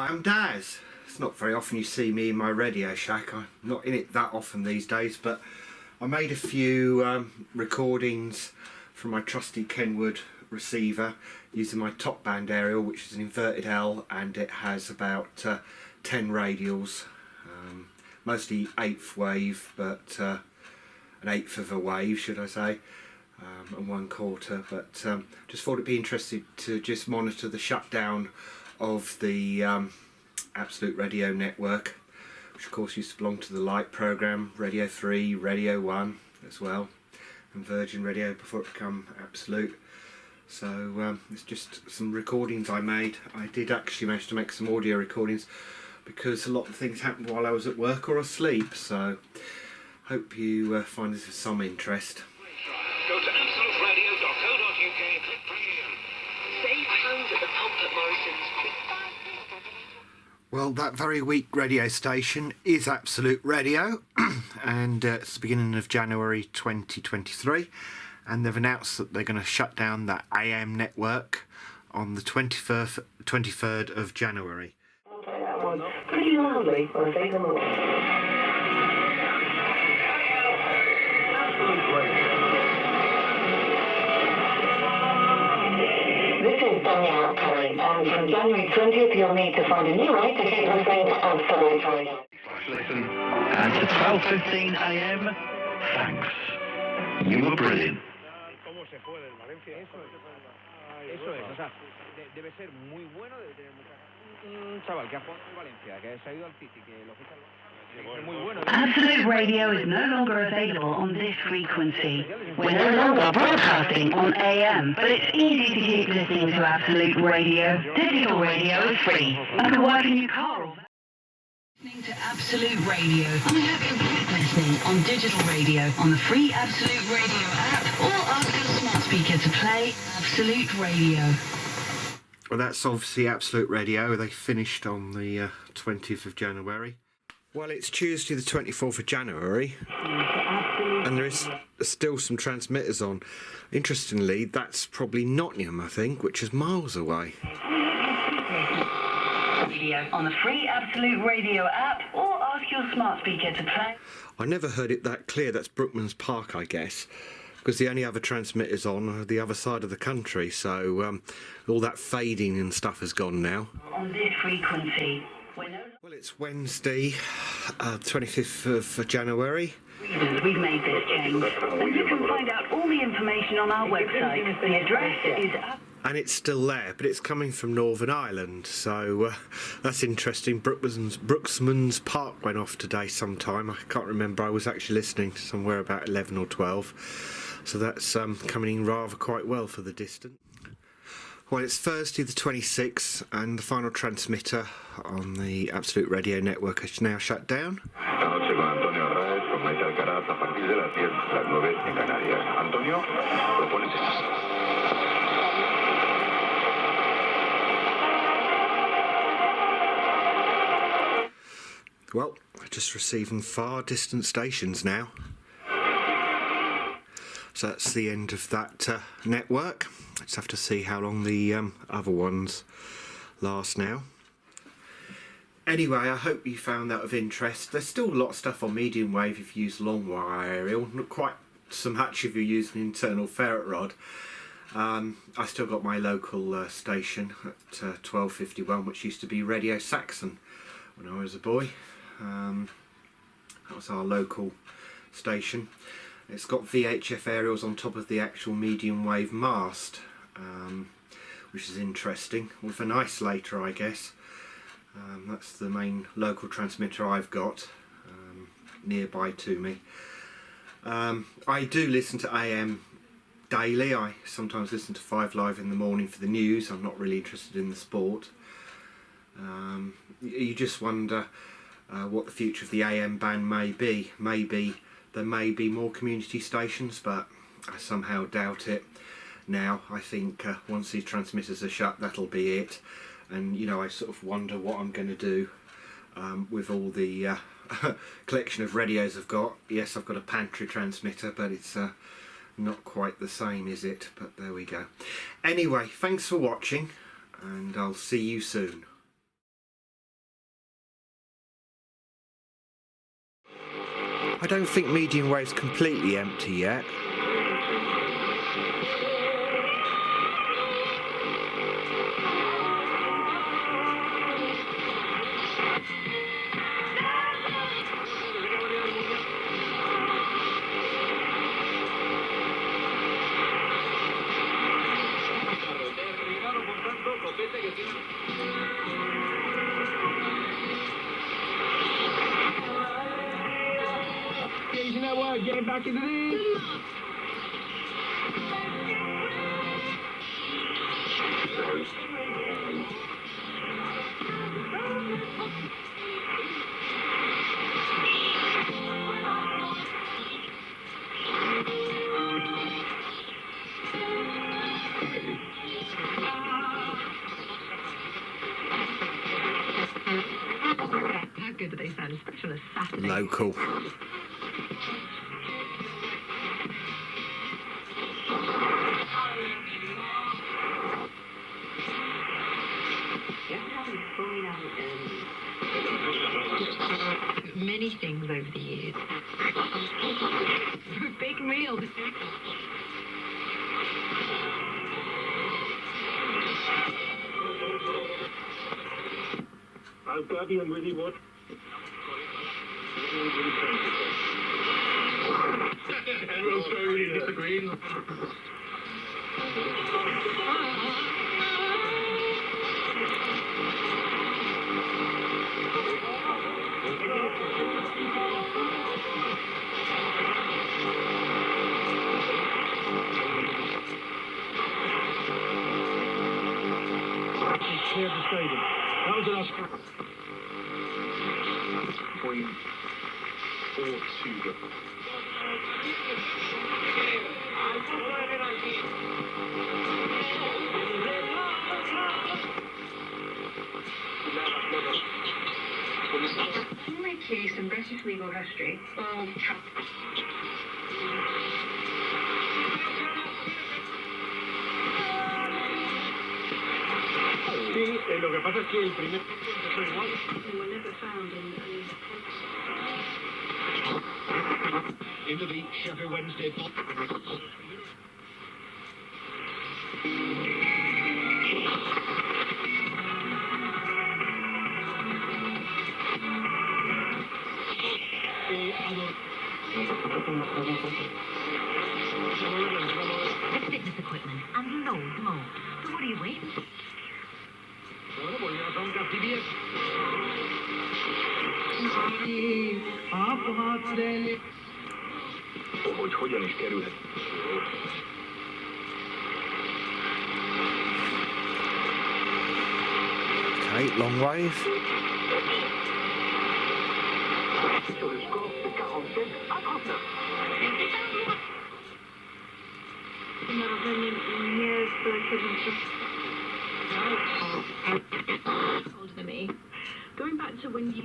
I'm Daz. It's not very often you see me in my Radio Shack. I'm not in it that often these days, but I made a few recordings from my trusty Kenwood receiver using my top band aerial, which is an inverted L, and it has about 10 radials, mostly 1/8 wave, but an 1/8 of a wave, should I say, and 1/4. But just thought it'd be interesting to just monitor the shutdown of the Absolute Radio network, which of course used to belong to the Light programme, Radio 3, Radio 1 as well, and Virgin Radio before it became Absolute. So it's just some recordings I made. I did actually manage to make some audio recordings because a lot of things happened while I was at work or asleep, so hope you find this of some interest. Go to absoluteradio.co.uk and click premium. Save pounds at the pump at Morrison's. Well, that very weak radio station is Absolute Radio, and it's the beginning of January 2023, and they've announced that they're going to shut down that AM network on the 23rd of January. That one pretty loudly when I say them all. This is Danielle calling, and from January 20th you'll need to find a new way to keep listening to Absolute Radio. Listen, and to 12:15 AM, thanks. You were brilliant. ¿Cómo se fue del Valencia? Eso es, o sea, debe ser muy bueno, debe tener un chaval que ha jugado en Valencia, que se ha ido al City, que lo ficha muy bueno. Absolute Radio is no longer available on this frequency. We're no longer broadcasting on AM, but it's easy to keep listening to Absolute Radio. Digital radio is free. You can work in your car or listening to Absolute Radio. And we hope you'll keep listening on digital radio, on the free Absolute Radio app, or ask your smart speaker to play Absolute Radio. Well, that's obviously Absolute Radio. They finished on the 20th of January. Well, it's Tuesday the 24th of January, and there is still some transmitters on. Interestingly, that's probably Nottingham, I think, which is miles away. On the free Absolute Radio app, or ask your smart speaker to play. I never heard it that clear. That's Brookman's Park, I guess, because the only other transmitters on are the other side of the country, so all that fading and stuff has gone now. On this frequency. Well, it's Wednesday, 25th of January. We've made this change, and you can find out all the information on our website. The address is and it's still there, but it's coming from Northern Ireland, so that's interesting. Brooksman's Park went off today sometime. I can't remember. I was actually listening to somewhere about 11 or 12, so that's coming in rather quite well for the distance. Well, it's Thursday the 26th, and the final transmitter on the Absolute Radio network is now shut down. Well, we're just receiving far distant stations now. So that's the end of that network. Let's have to see how long the other ones last now. Anyway, I hope you found that of interest. There's still a lot of stuff on medium wave if you use long wire aerial, not quite so much if you use an internal ferret rod. I still got my local station at 1251, which used to be Radio Saxon when I was a boy. That was our local station. It's got VHF aerials on top of the actual medium wave mast, which is interesting, with an isolator, I guess. That's the main local transmitter I've got nearby to me. I do listen to AM daily. I sometimes listen to 5 Live in the morning for the news. I'm not really interested in the sport. You just wonder what the future of the AM band may be. Maybe there may be more community stations, but I somehow doubt it now. I think once these transmitters are shut, that'll be it. And you know, I sort of wonder what I'm going to do with all the collection of radios I've got. Yes, I've got a pantry transmitter, but it's not quite the same, is it? But there we go. Anyway, thanks for watching, and I'll see you soon. I don't think medium wave's completely empty yet. Network, getting back into this. How good do they sound, especially on a Saturday? Local. Many things over the years. Big meal. I'm glad you really what? Everyone's really disagreeing. Clear the stadium. That was an Oscar. Point or two. Only case in British legal history. Sí, lo que pasa es que el primer fue igual. Into the Sheffield Wednesday. The fitness equipment and loads more. So what are you waiting for? Bueno, pues ya son casi 10. Hogy hogyan is kerülhet? Okay, long wave. Older than me. Going back to when you